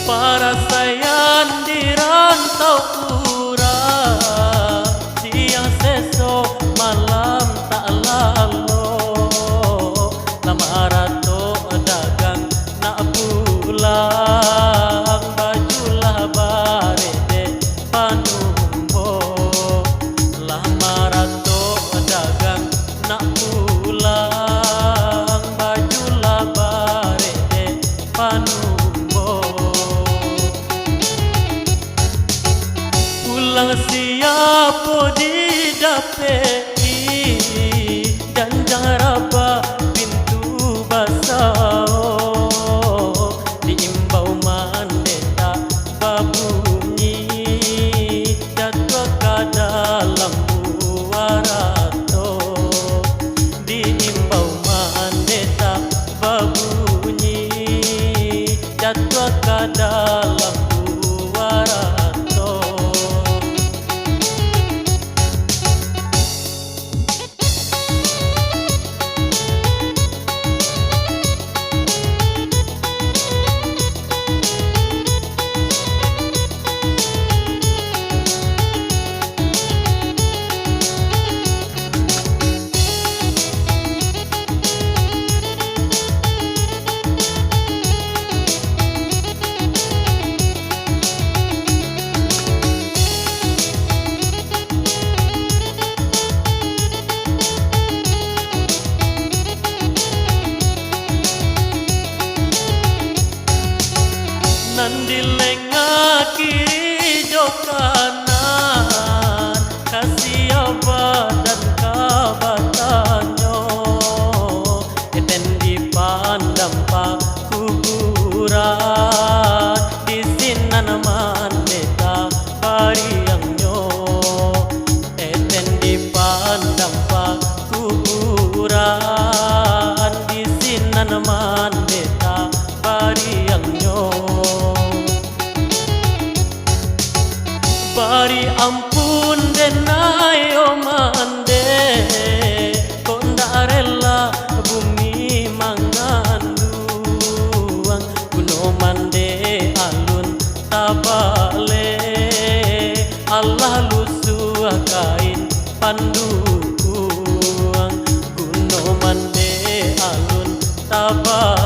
Para sayang di rantau pura, siang sesok malam tak lalu. Lama rato dagang nak pulang, bajulah barede panumbo. Lama rato dagang nak pulang, bajulah barede panumbo. Pulang siapa di dapet dan jangan raba pintu basah. Diimbau mandeta babunyi jatuh ke dalam buarato. Diimbau mandeta babunyi jatuh ke dalam buarato. Nandi lenga kiri jo kanan, kasih badan kabatanyo. Eten di pandang pa kuburan, di sinan mandeta bariangnya. Eten di pandang pa kuburan, di sinan mandeta bariangnya. Bari ampun denai omande, kondarela bumi manganduang. Kuno mande alun tabale, Allah lusu kain pandukuang. Kuno mande alun tabale.